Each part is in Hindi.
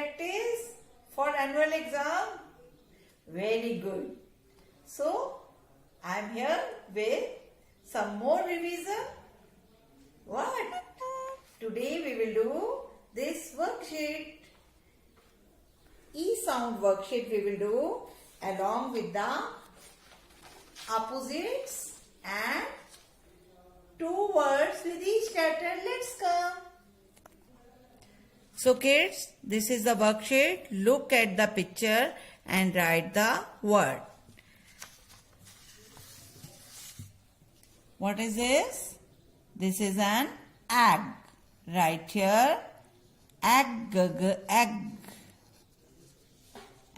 practice for annual exam? Very good. So, I am here with some more revision. What? Today we will do this worksheet. E-sound worksheet we will do along with the opposites and two words with each letter. Let's come. So kids, this is the worksheet. Look at the picture and write the word. What is this? This is an egg. Right here, egg, egg.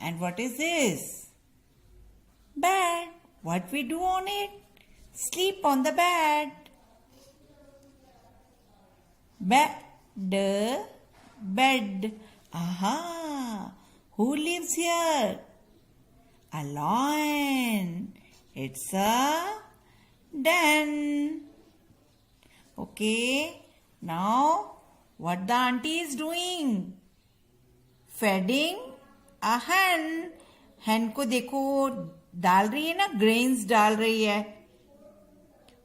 And what is this? Bed. What we do on it? Sleep on the bed. Bed, bed. Aha. Who lives here? A lion. It's a den. Okay. Now, what the auntie is doing? Feeding a hen. hen को देखो डाल रही है ना, grains डाल रही है.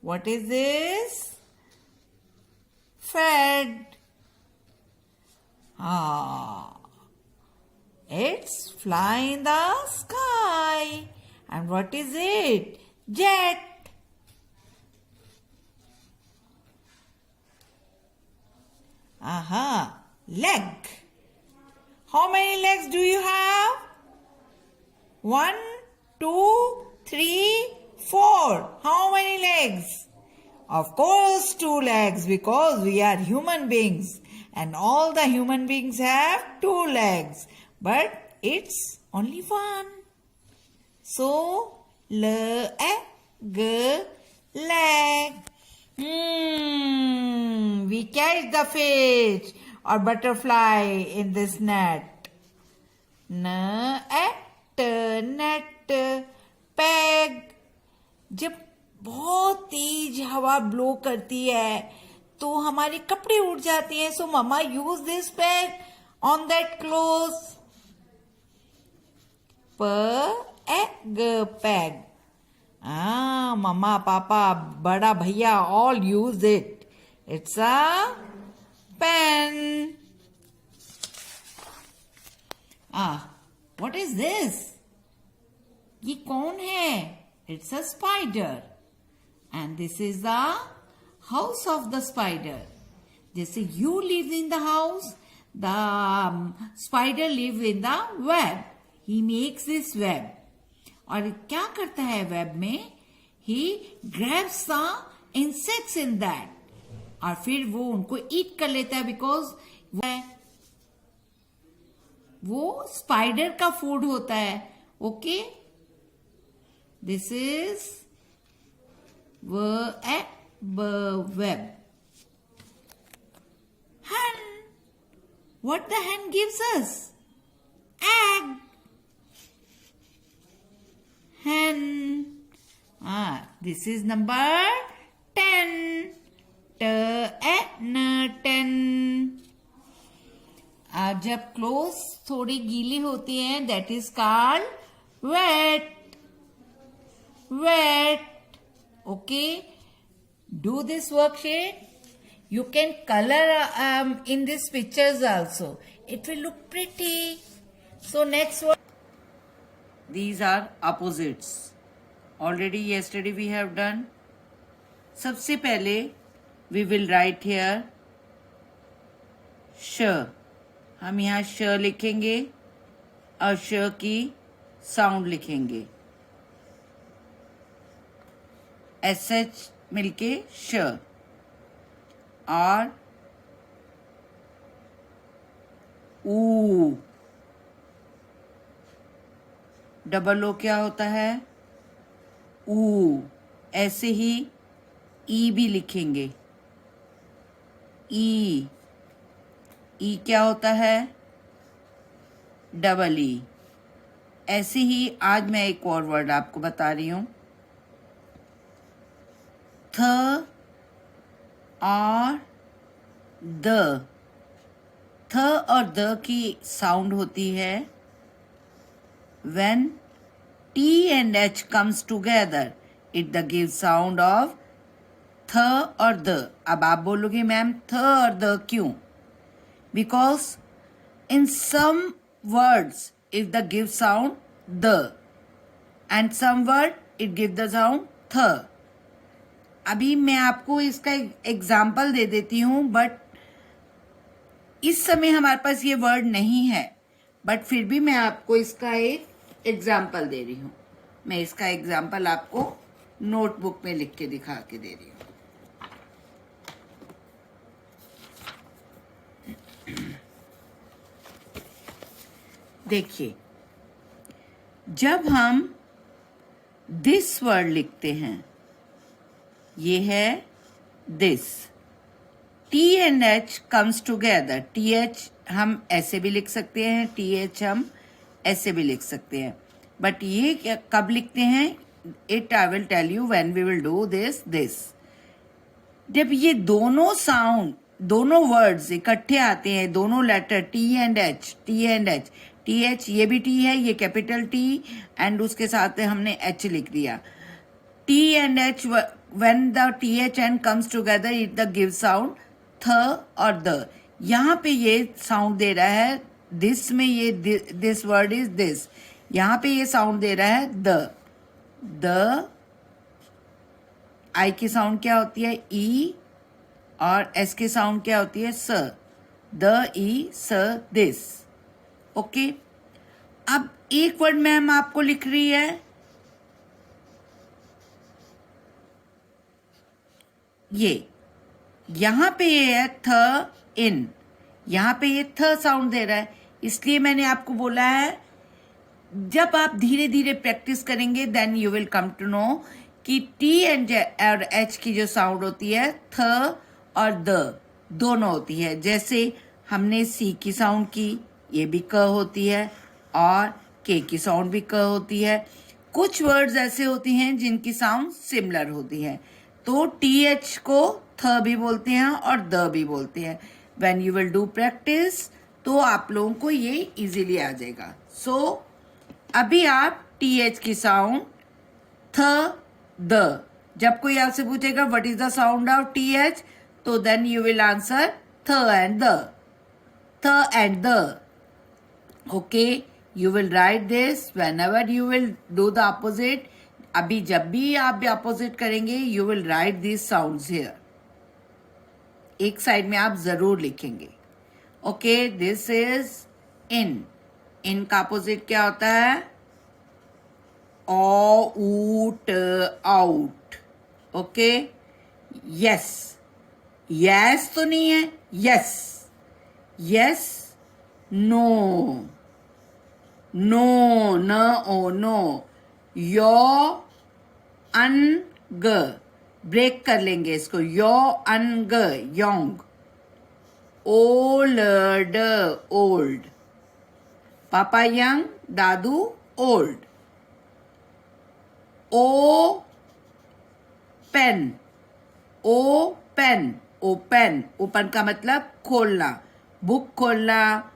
What is this? Fed. It's fly in the sky. And what is it? Jet. Leg. How many legs do you have? 1, 2, 3, 4. How many legs? Of course 2 legs, because we are human beings and all the human beings have 2 legs. But it's only 1. So, leg. We catch the fish or butterfly in this net. Net. Peg. जब बहुत तेज हवा ब्लो करती है तो हमारे कपड़े उड़ जाते हैं. So mama use this peg on that clothes. Peg. Mama, papa, bada bhaiya all use it. It's a pen. What is this? ये कौन है? It's a spider. And this is the house of the spider. जैसे you live in the house, the spider live in the web. He makes this web. और क्या करता है वेब में? He grabs the insects in that. और फिर वो उनको ईट कर लेता है because वो स्पाइडर का फूड होता है. Okay, this is web. Hen. What the hen gives us? Egg. Hen. This is number 10. 10. जब क्लोथ्स थोड़ी गीली होती हैं, that is called wet. Okay. Do this worksheet. You can color in these pictures also. It will look pretty. So next one. These are opposites. Already yesterday we have done. सबसे पहले we will write here sh. हम यहाँ श लिखेंगे और श की साउंड लिखेंगे. SH मिलके श. और ऊ. डबल ओ क्या होता है? ऊ. ऐसे ही ई भी लिखेंगे. ई. ई क्या होता है? Double E. ऐसे ही आज मैं एक और वर्ड आपको बता रही हूं. थ और द. थ और द की साउंड होती है when T and H comes together, it the gives sound of th और द. अब आप बोलोगे मैम थ और द क्यों? Because in some words if the give sound the and some word it give the sound th. अभी मैं आपको इसका एग्जाम्पल दे देती हूँ, बट इस समय हमारे पास ये वर्ड नहीं है, बट फिर भी मैं आपको इसका एक एग्जाम्पल दे रही हूँ. मैं इसका एग्जाम्पल आपको नोटबुक में लिख के दिखा के दे रही हूँ. देखिए, जब हम दिस वर्ड लिखते हैं, ये है this. T and H comes together. T H हम ऐसे भी लिख सकते हैं, टी एच हम ऐसे भी लिख सकते हैं, बट ये कब लिखते हैं? It I will tell you when we will do this. जब ये दोनों साउंड, दोनों वर्ड्स इकट्ठे आते हैं, दोनों letter T and H, T and H, T H ये भी टी है, ये कैपिटल टी, एंड उसके साथ हमने एच लिख दिया. T and H, when the T H and comes together it the give sound थ और द. यहाँ पे ये साउंड दे रहा है दिस में, ये दिस वर्ड इज दिस. यहाँ पे ये साउंड दे रहा है द. आई की साउंड क्या होती है? ई. और एस की साउंड क्या होती है? स. द ई स दिस. ओके. अब एक वर्ड मैम आपको लिख रही है, ये यहां पे ये है थ इन. यहां पे ये थ साउंड दे रहा है, इसलिए मैंने आपको बोला है जब आप धीरे धीरे प्रैक्टिस करेंगे then you will come to know कि टी एंड और एच की जो साउंड होती है थ और द दोनों होती है. जैसे हमने सी की साउंड की, ये भी क होती है, और के की साउंड भी क होती है. कुछ वर्ड्स ऐसे होती हैं जिनकी साउंड सिमिलर होती है, तो टी एच को थ भी बोलते हैं और द भी बोलते हैं. When you will do practice तो आप लोगों को ये इजीली आ जाएगा. सो अभी आप टी एच की साउंड थ द, जब कोई आपसे पूछेगा what is the sound of T H, तो देन यू विल आंसर थ एंड द, थ एंड द. Okay, you will write this whenever you will do the opposite. अभी जब भी आप अपोजिट करेंगे you will write this sounds here. एक साइड में आप जरूर लिखेंगे. Okay, this is in. In का अपोजिट क्या होता है? Out, out. Okay. Yes, yes तो नहीं है, यस. यस, नो, नो, न ओ, नो. यो अन ग, ब्रेक कर लेंगे इसको. यो अन ग, योंग. Old, old. पापा यंग, दादू ओल्ड. ओ पेन, ओ पेन, ओपन. ओपन का मतलब खोलना, बुक खोलना,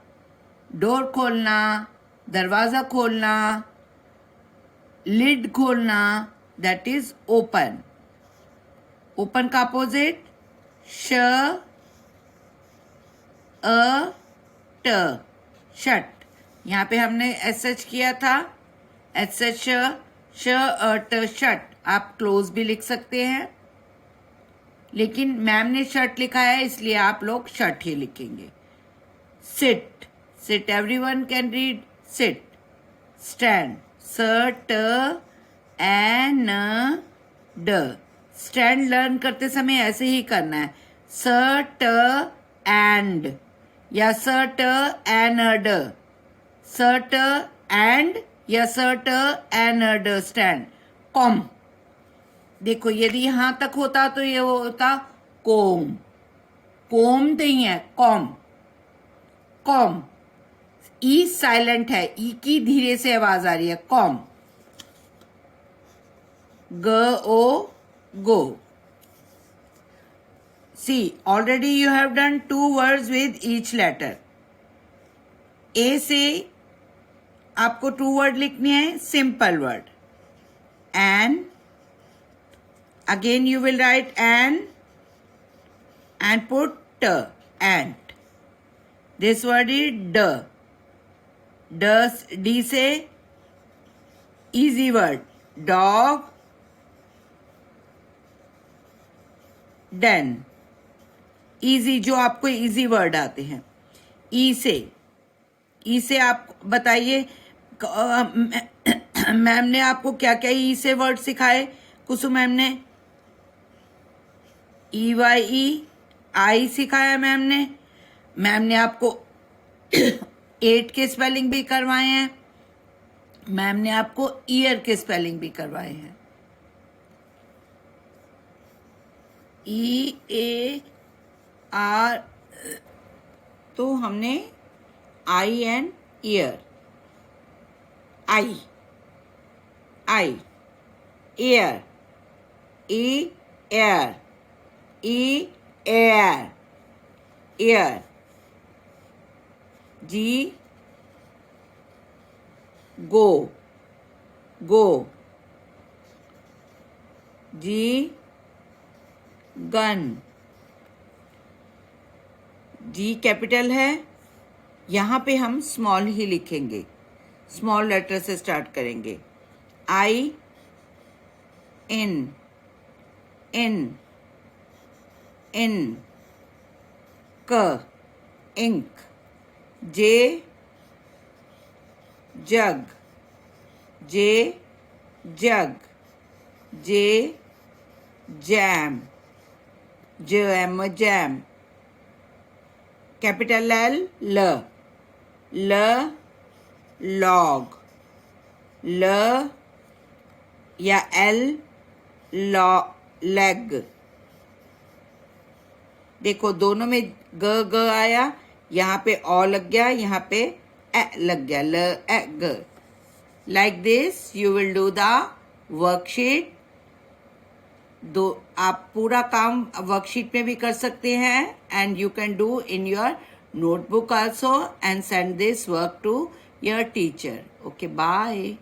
डोर खोलना, दरवाजा खोलना, लिड खोलना, दैट इज ओपन. ओपन का अपोजिट श अ ट, शट. यहाँ पे हमने एस एच किया था, एस एच श अ ट, शट. आप क्लोज भी लिख सकते हैं, लेकिन मैम ने शर्ट लिखा है इसलिए आप लोग शर्ट ही लिखेंगे. Sit, sit everyone can read sit. Stand, स ट एन ड. स्टैंड लर्न करते समय ऐसे ही करना है, स ट एंड या स ट एन ड, स ट एंड या स ट एन ड. स्टैंड. कॉम, देखो यदि यहां तक होता तो ये होता कोम. कोम नहीं है, कॉम. कॉम. ई साइलेंट है, ई की धीरे से आवाज आ रही है. कॉम. ग ओ, go. See, already you have done 2 words with each letter. ए से आपको 2 वर्ड लिखने हैं, simple word. N, again you will write N and put t, ant. This word is d. D से easy word, dog, den. easy, जो आपको easy word आते हैं. ई से आप बताइए मैम ने आपको क्या क्या ई से वर्ड सिखाए? कुसुम मैम ने EYE, आई सिखाया मैम ने. मैम ने आपको 8 के स्पेलिंग भी करवाए हैं. मैम ने आपको ईयर के स्पेलिंग भी करवाए हैं. EAR, तो हमने I and ear. I air, air, air, ear. G, go. G, gun. G capital है, यहाँ पे हम स्मॉल ही लिखेंगे, स्मॉल लेटर से स्टार्ट करेंगे. I, in, क, ink. J, jug. J, jam. Jam. Capital L, log. L या L, leg. देखो दोनों में ग आया, यहाँ पे ओ लग गया, यहाँ पे ए लग गया, ग. Like this you will do the worksheet. आप पूरा काम वर्कशीट में भी कर सकते हैं, and you can do in your notebook also and send this work to your teacher. Okay, bye.